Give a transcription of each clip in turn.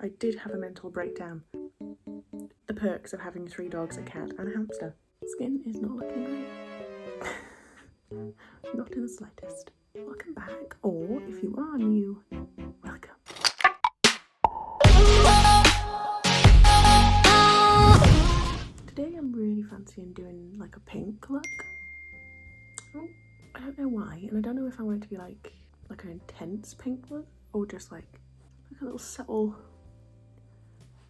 I did have a mental breakdown. The perks of having 3 dogs, a cat and a hamster. Skin is not looking great. Not in the slightest. Welcome back, or if you are new, welcome. Today I'm really fancying doing like a pink look. I don't know why, and I don't know if I want it to be like an intense pink look or just like a little subtle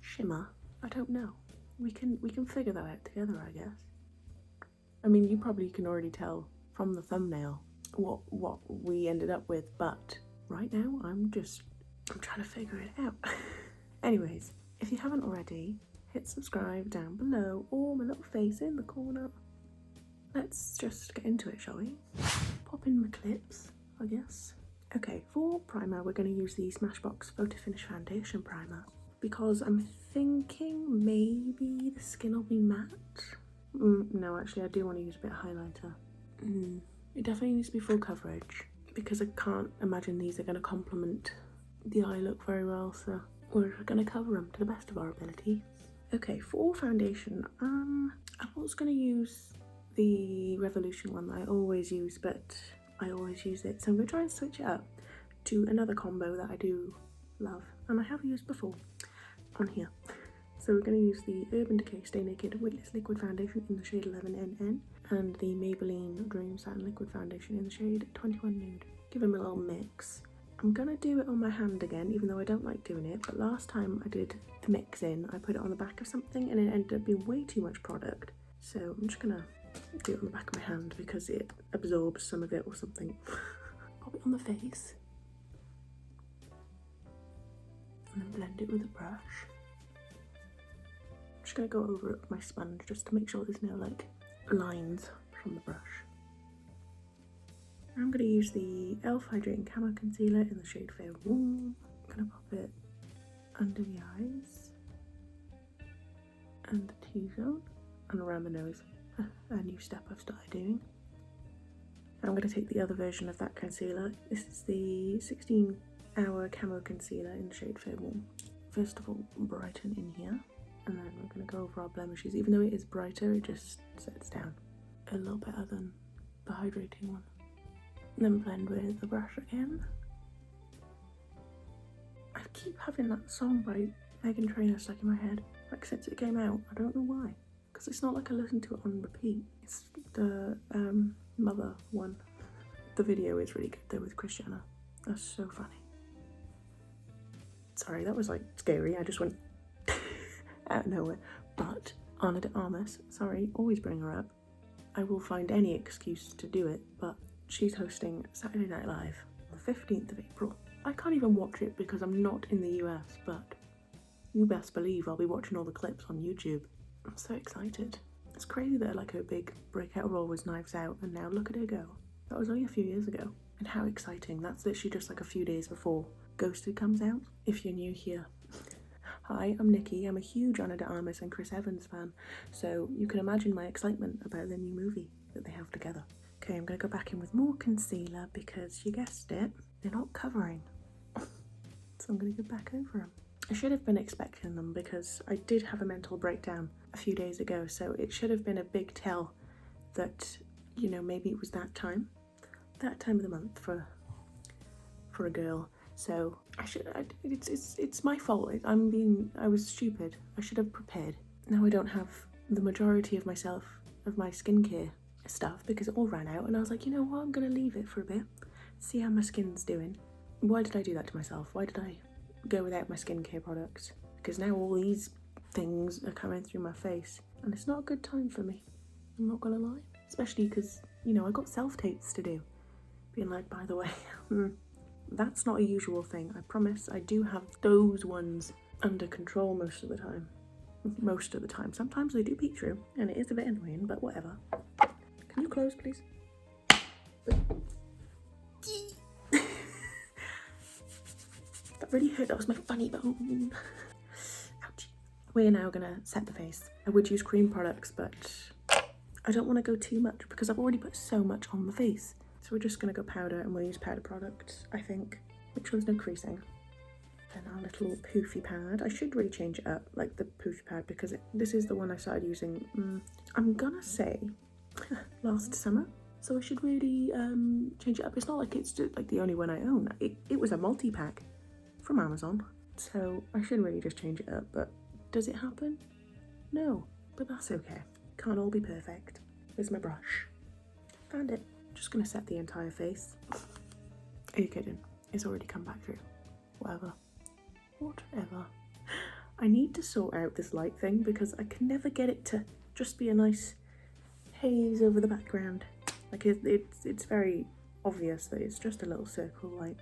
shimmer. I don't know. We can figure that out together, I guess. I mean, you probably can already tell from the thumbnail what we ended up with, but right now I'm trying to figure it out. Anyways, if you haven't already, hit subscribe down below or my little face in the corner. Let's just get into it, shall we? Pop in my clips, I guess. Okay, for primer, we're going to use the Smashbox Photo Finish Foundation Primer because I'm thinking maybe the skin will be matte. No, actually, I do want to use a bit of highlighter. It definitely needs to be full coverage because I can't imagine these are going to complement the eye look very well, so we're going to cover them to the best of our ability. Okay, for foundation, I was going to use the Revolution one that I always use, but I always use it, so I'm going to try and switch it up to another combo that I do love and I have used before on here. So we're going to use the Urban Decay Stay Naked Weightless Liquid Foundation in the shade 11NN and the Maybelline Dream Satin Liquid Foundation in the shade 21 Nude. Give them a little mix. I'm going to do it on my hand again, even though I don't like doing it, but last time I did the mix in, I put it on the back of something and it ended up being way too much product. So I'm just going to do it on the back of my hand because it absorbs some of it or something. Pop it on the face and then blend it with a brush. I'm just going to go over it with my sponge just to make sure there's no like lines from the brush. I'm going to use the e.l.f. Hydrating Camo Concealer in the shade Fair Warm. I'm going to pop it under the eyes and the T-zone and around the nose. A new step I've started doing. I'm going to take the other version of that concealer. This is the 16-hour Camo Concealer in the shade Fair Warm. First of all, brighten in here, and then we're going to go over our blemishes. Even though it is brighter, it just sets down a little better than the hydrating one. And then blend with the brush again. I keep having that song by Meghan Trainor stuck in my head, like since it came out. I don't know why. Because it's not like I listen to it on repeat. It's the Mother one. The video is really good though with Kris Jenner. That's so funny. Sorry, that was like scary. I just went out of nowhere. But Ana de Armas, sorry, always bring her up. I will find any excuse to do it, but she's hosting Saturday Night Live on the 15th of April. I can't even watch it because I'm not in the US, but you best believe I'll be watching all the clips on YouTube. I'm so excited. It's crazy that like her big breakout role was Knives Out and now look at her go. That was only a few years ago. And how exciting. That's literally just like a few days before Ghosted comes out. If you're new here. Hi, I'm Nikki. I'm a huge Ana de Armas and Chris Evans fan. So you can imagine my excitement about the new movie that they have together. Okay, I'm going to go back in with more concealer because you guessed it, they're not covering. So I'm going to go back over them. I should have been expecting them because I did have a mental breakdown a few days ago, so it should have been a big tell that, you know, maybe it was that time of the month for a girl. So it's my fault. I was stupid. I should have prepared. Now I don't have the majority of my skincare stuff because it all ran out, and I was like, you know what, I'm gonna leave it for a bit, see how my skin's doing. Why did I do that to myself? Why did I go without my skincare products? Because now all these things are coming through my face and it's not a good time for me, I'm not gonna lie. Especially because, you know, I got self-tapes to do. Being like, by the way, that's not a usual thing, I promise. I do have those ones under control most of the time. Sometimes they do peek through and it is a bit annoying, but whatever. Can you close, please? That really hurt. That was my funny bone. Ouchie. We're now gonna set the face. I would use cream products, but I don't want to go too much because I've already put so much on the face. So we're just gonna go powder, and we'll use powder products, I think. Make sure there's no creasing. And our little poofy pad. I should really change it up, like the poofy pad, because this is the one I started using, I'm gonna say, last summer. So I should really change it up. It's not like it's just, like the only one I own. It was a multi-pack from Amazon. So I should really just change it up. But does it happen? No. But that's okay. Can't all be perfect. Where's my brush? Found it. Just gonna set the entire face. Are you kidding? It's already come back through. Whatever. I need to sort out this light thing because I can never get it to just be a nice haze over the background. Like it's very obvious that it's just a little circle light.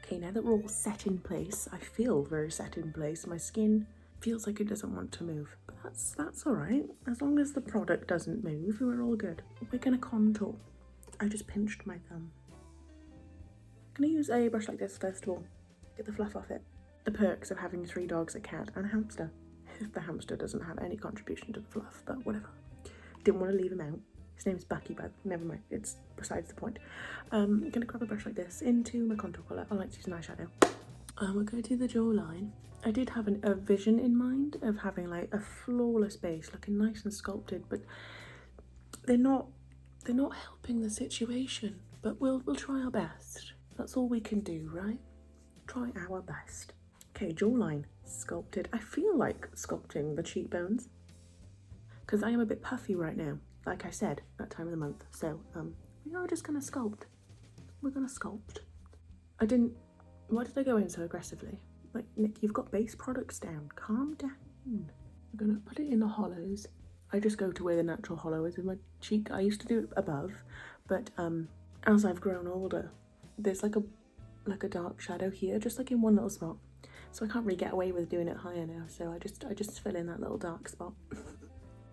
Okay, now that we're all set in place, I feel very set in place. My skin feels like it doesn't want to move, but that's all right. As long as the product doesn't move, we're all good. We're gonna contour. I just pinched my thumb. I'm gonna use a brush like this first of all. Get the fluff off it. The perks of having 3 dogs, a cat and a hamster. The hamster doesn't have any contribution to the fluff, but whatever. Didn't want to leave him out. His name's Bucky, but never mind, it's besides the point. I'm gonna grab a brush like this into my contour colour. I like to use an eyeshadow. We're going to do the jawline. I did have a vision in mind of having like a flawless base, looking nice and sculpted, but they're not helping the situation. But we'll try our best. That's all we can do, right? Try our best. Okay, jawline sculpted. I feel like sculpting the cheekbones because I am a bit puffy right now, like I said, that time of the month. So we are just gonna sculpt. We're gonna sculpt. Why did I go in so aggressively? Like, Nick, you've got base products down. Calm down. We're gonna put it in the hollows. I just go to where the natural hollow is with my cheek. I used to do it above, but as I've grown older, there's like a dark shadow here, just like in one little spot. So I can't really get away with doing it higher now. So I just fill in that little dark spot.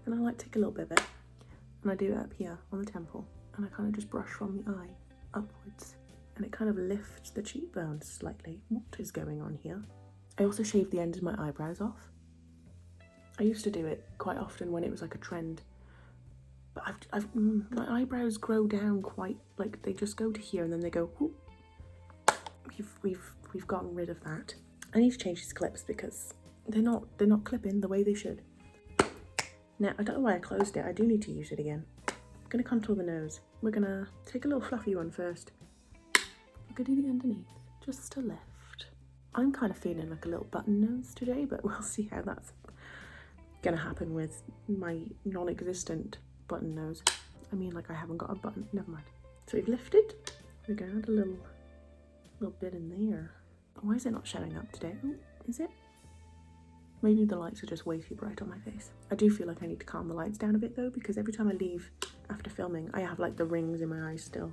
And I like take a little bit of it and I do it up here on the temple. And I kind of just brush from the eye upwards. And it kind of lifts the cheekbones slightly. What is going on here? I also shave the ends of my eyebrows off. I used to do it quite often when it was like a trend. But my eyebrows grow down quite, like they just go to here and then they go, whoop. We've gotten rid of that. I need to change these clips because they're not clipping the way they should. Now, I don't know why I closed it. I do need to use it again. I'm gonna contour the nose. We're gonna take a little fluffy one first. We're gonna do the underneath, just a lift. I'm kind of feeling like a little button nose today, but we'll see how that's gonna happen with my non-existent button nose. I mean, like I haven't got a button, never mind. So we've lifted. We're gonna add a little bit in there. Why is it not showing up today? Oh, is it? Maybe the lights are just way too bright on my face. I do feel like I need to calm the lights down a bit though, because every time I leave after filming, I have like the rings in my eyes still,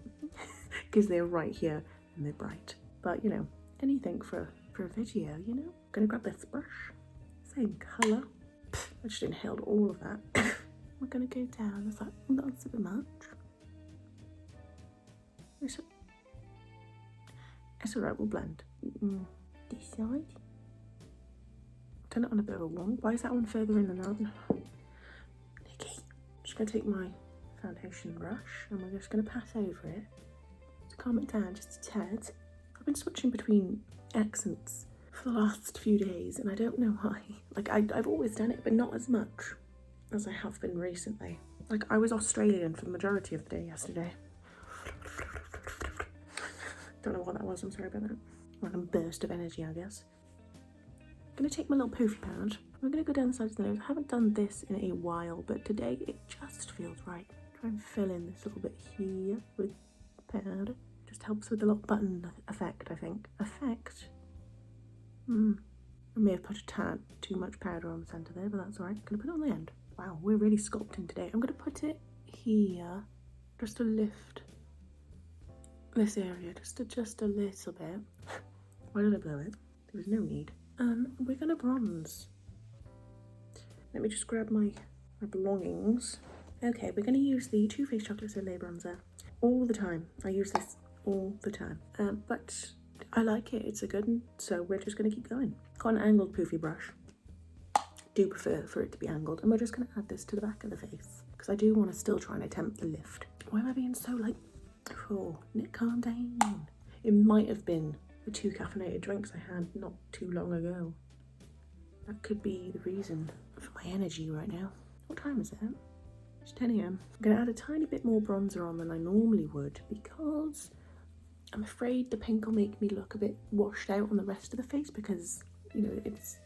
because they're right here and they're bright. But you know, anything for a video, you know? Gonna grab this brush, same colour. I just inhaled all of that. We're gonna go down. It's like, that's a bit much. It's alright, we'll blend. This side. Turn it on a bit of a wonk. Why is that one further in than that one? Nicky. I'm just gonna take my foundation brush and we're just gonna pass over it to calm it down just a tad. I've been switching between accents for the last few days and I don't know why. Like I've always done it, but not as much as I have been recently. Like I was Australian for the majority of the day yesterday. Don't know what that was, I'm sorry about that. Like a burst of energy, I guess. I'm gonna take my little poofy pad. I'm gonna go down the sides of the nose. I haven't done this in a while, but today it just feels right. Try and fill in this little bit here with pad. Just helps with the little button effect, I think. Effect? I may have put a tad too much powder on the centre there, but that's alright. I'm gonna put it on the end. Wow, we're really sculpting today. I'm gonna put it here, just to lift this area, just a little bit. Why did I blow it? There was no need. We're gonna bronze. Let me just grab my belongings. Okay, we're gonna use the Too Faced Chocolate Soleil bronzer all the time. I use this all the time. But I like it, it's a good one, so we're just gonna keep going. Got an angled poofy brush. Do prefer for it to be angled, and we're just gonna add this to the back of the face because I do want to still try and attempt the lift. Why am I being so like, oh, Nick, calm down. It might have been the 2 caffeinated drinks I had not too long ago. That could be the reason for my energy right now. What time is it? It's 10 AM. I'm going to add a tiny bit more bronzer on than I normally would because I'm afraid the pink will make me look a bit washed out on the rest of the face because, you know,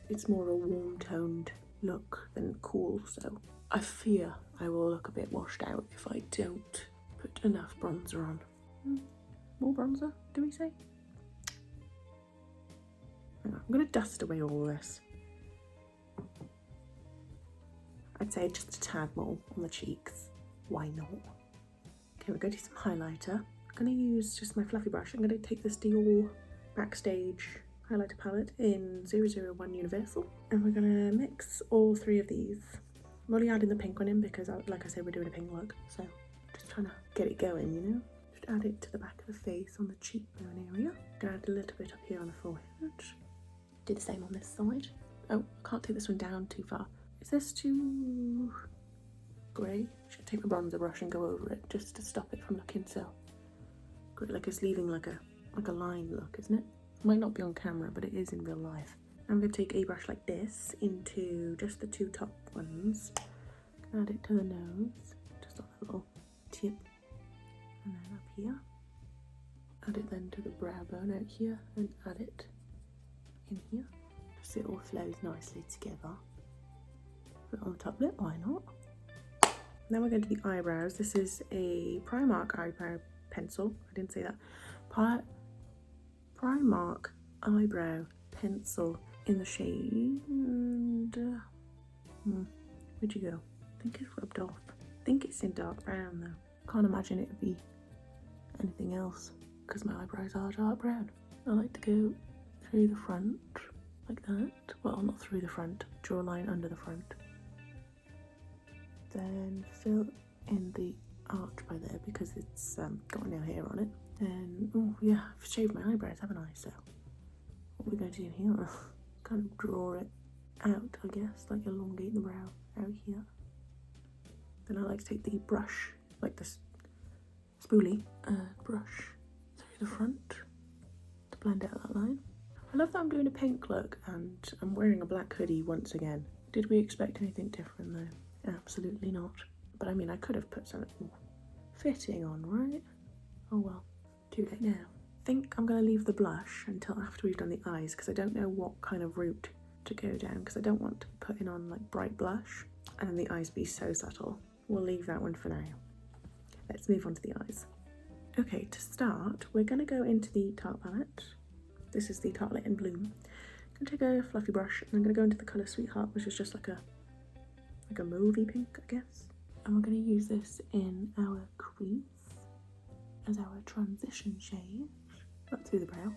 it's more a warm toned look than cool, so I fear I will look a bit washed out if I don't put enough bronzer on. More bronzer, do we say? I'm going to dust away all this. I'd say just a tad more on the cheeks. Why not? Okay, we're going to do some highlighter. I'm going to use just my fluffy brush. I'm going to take this Dior Backstage highlighter palette in 001 Universal. And we're going to mix all 3 of these. I'm only adding the pink one in because, like I said, we're doing a pink look. So just trying to get it going, you know? Just add it to the back of the face on the cheekbone area. I'm going to add a little bit up here on the forehead. Do the same on this side. Oh, I can't take this one down too far. Is this too grey? Should I take the bronzer brush and go over it just to stop it from looking so grey, like it's leaving like a line look, isn't it? It might not be on camera, but it is in real life. I'm going to take a brush like this into just the 2 top ones. Add it to the nose, just on a little tip, and then up here. Add it then to the brow bone out here, and add it in here, just so it all flows nicely together. Put it on the top lip, why not? Then we're going to the eyebrows. This is a Primark eyebrow pencil. I didn't say that. Primark eyebrow pencil in the shade. Where'd you go? I think it's rubbed off. I think it's in dark brown though. Can't imagine it would be anything else because my eyebrows are dark brown. I like to go through the front like that. Well, not through the front. Draw a line under the front. Then fill in the arch by there because it's got no hair on it. Then, oh yeah, I've shaved my eyebrows, haven't I? So what we're going to do here, kind of draw it out, I guess, like elongate the brow out here. Then I like to take the brush, like this spoolie, and brush through the front to blend out that line. I love that I'm doing a pink look and I'm wearing a black hoodie once again. Did we expect anything different though? Absolutely not. But I mean, I could have put something more fitting on, right? Oh well, too late now. I think I'm going to leave the blush until after we've done the eyes because I don't know what kind of route to go down because I don't want to be putting on like bright blush and then the eyes be so subtle. We'll leave that one for now. Let's move on to the eyes. Okay, to start, we're going to go into the Tarte palette. This is the Tartelette in Bloom. I'm going to take a fluffy brush and I'm going to go into the colour Sweetheart, which is just like a mauvey pink, I guess. And we're going to use this in our crease as our transition shade. Up through the brow.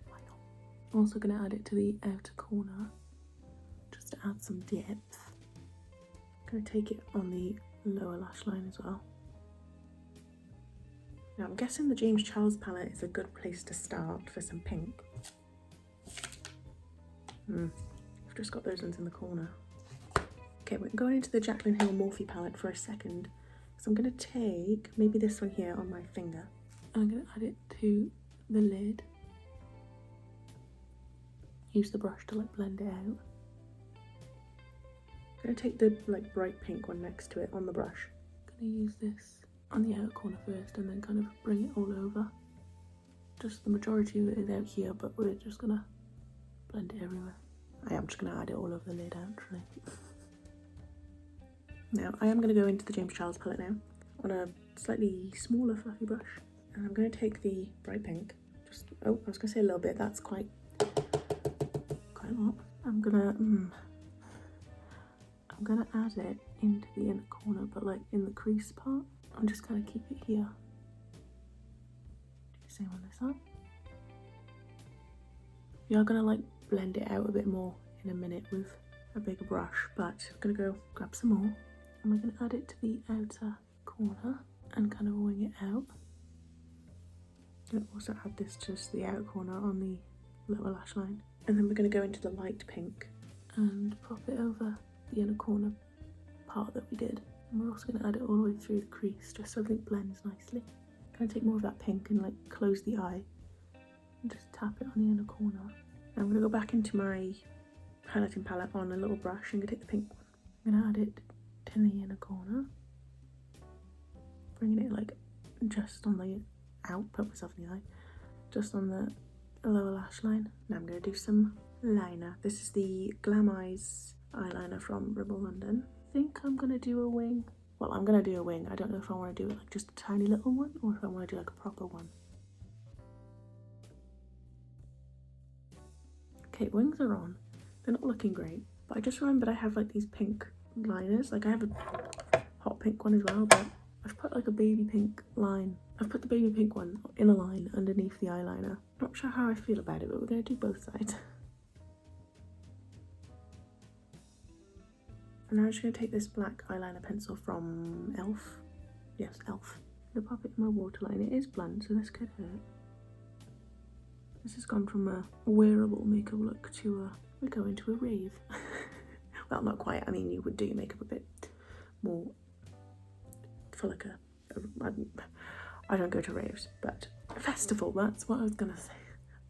Why not? Also going to add it to the outer corner, just to add some depth. Going to take it on the lower lash line as well. Now I'm guessing the James Charles palette is a good place to start for some pink. I've just got those ones in the corner. Okay, we're going into the Jaclyn Hill Morphe palette for a second. So I'm going to take maybe this one here on my finger. And I'm going to add it to the lid. Use the brush to like blend it out. I'm going to take the like bright pink one next to it on the brush. I'm going to use this on the outer corner first and then kind of bring it all over. Just the majority of it is out here, but we're just going to blend it everywhere. I am just going to add it all over the lid actually. Now, I am going to go into the James Charles palette now on a slightly smaller fluffy brush. And I'm going to take the bright pink. I was going to say a little bit. That's quite a lot. I'm going to add it into the inner corner, but like in the crease part. I'm just going to keep it here. Do the same on this side. We are going to like blend it out a bit more in a minute with a bigger brush, but I'm going to go grab some more. And we're going to add it to the outer corner and kind of wing it out. I'm going to also add this to just the outer corner on the lower lash line. And then we're going to go into the light pink and pop it over the inner corner part that we did. And we're also going to add it all the way through the crease just so everything blends nicely. I'm going to take more of that pink and like close the eye and just tap it on the inner corner. And I'm going to go back into my highlighting palette on a little brush and take the pink one. I'm going to add it to the inner corner, bringing it like just on the out, put myself in the eye, just on the lower lash line. Now I'm going to do some liner. This is the Glam Eyes eyeliner from Rimmel London. I think I'm going to do a wing. Well, I'm going to do a wing. I don't know if I want to do it like just a tiny little one or if I want to do like a proper one. Okay, wings are on. They're not looking great, but I just remembered I have like these pink liners. Like I have a hot pink one as well, but I've put like a baby pink line. I've put the baby pink one in a line underneath the eyeliner. Not sure how I feel about it, but we're going to do both sides. And now I'm just going to take this black eyeliner pencil from e.l.f. Yes, e.l.f. I'm going to pop it in my waterline. It is blunt, so this could hurt. This has gone from a wearable makeup look to a, we go into a rave. Well, not quite. I mean, you would do your makeup a bit more for like I don't go to raves, but a festival, that's what I was going to say.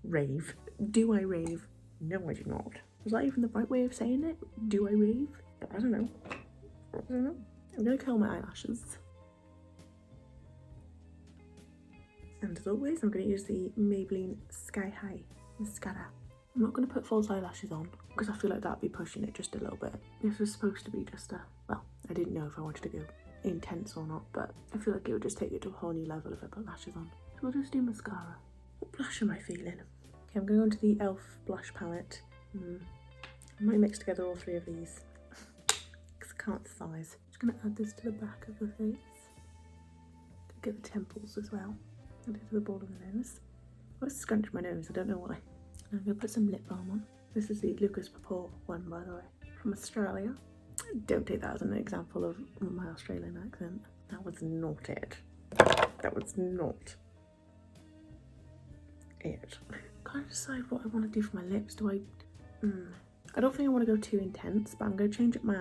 Rave. Do I rave? No, I do not. Was that even the right way of saying it? Do I rave? But I don't know. I'm going to curl my eyelashes. And as always, I'm going to use the Maybelline Sky High Mascara. I'm not going to put false eyelashes on because I feel like that'd be pushing it just a little bit. This was supposed to be just a, well, I didn't know if I wanted to go intense or not, but I feel like it would just take it to a whole new level if I put lashes on. So we'll just do mascara. What blush am I feeling? Okay, I'm going to go into the e.l.f. blush palette. I might mix together all three of these because I can't size. I'm just going to add this to the back of the face. Get the temples as well. Add it to the ball of the nose. I always scrunch my nose, I don't know why. I'm going to put some lip balm on. This is the Lucas Papaw one, by the way, from Australia. Don't take that as an example of my Australian accent. That was not it. That was not it. Can't decide what I want to do for my lips. Do I? I don't think I want to go too intense, but I'm going to change up my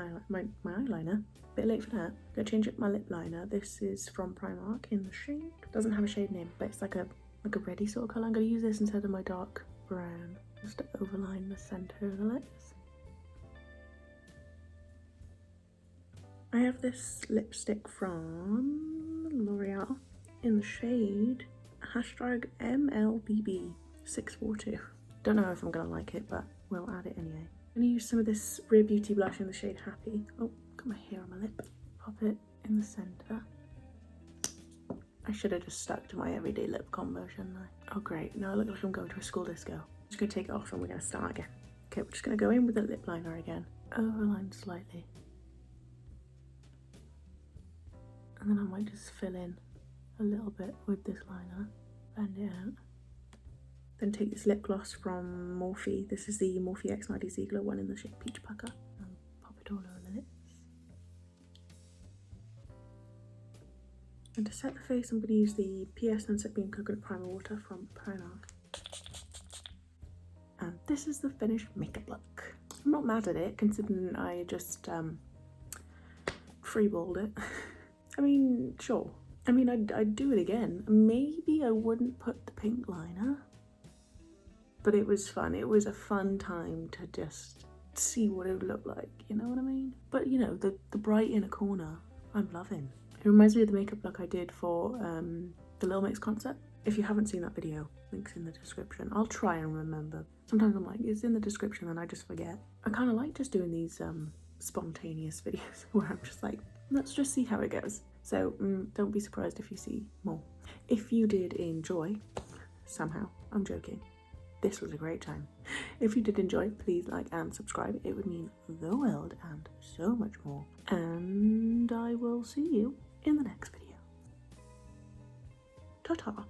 eyeliner. Bit late for that. I'm going to change up my lip liner. This is from Primark in the shade. Doesn't have a shade name, but it's like a reddy sort of colour. I'm going to use this instead of my dark brown, just to overline the centre of the lips. I have this lipstick from L'Oreal in the shade #MLBB642. Don't know if I'm going to like it, but we'll add it anyway. I'm going to use some of this Rare Beauty blush in the shade Happy. Oh, got my hair on my lip. Pop it in the centre. I should have just stuck to my everyday lip combo, shouldn't I? Oh great, now I look like I'm going to a school disco. I'm just going to take it off and we're going to start again. Okay, we're just going to go in with the lip liner again. Overline slightly. And then I might just fill in a little bit with this liner. Blend it out. Then take this lip gloss from Morphe. This is the Morphe X Mighty Ziegler one in the shade Peach Pucker. And pop it all over the lips. And to set the face, I'm going to use the PS Sunset Beam Coconut Primer Water from Primark. And this is the finished makeup look. I'm not mad at it, considering I just freeballed it. I mean, sure. I mean, I'd do it again. Maybe I wouldn't put the pink liner. But it was fun. It was a fun time to just see what it would look like, you know what I mean? But you know, the bright inner corner, I'm loving. It reminds me of the makeup look I did for the Lil Mix concert. If you haven't seen that video, link's in the description. I'll try and remember. Sometimes I'm like, it's in the description and I just forget. I kind of like just doing these spontaneous videos where I'm just like, let's just see how it goes. So don't be surprised if you see more. If you did enjoy, somehow, I'm joking. This was a great time. If you did enjoy, please like and subscribe. It would mean the world and so much more. And I will see you in the next video. Ta-ta.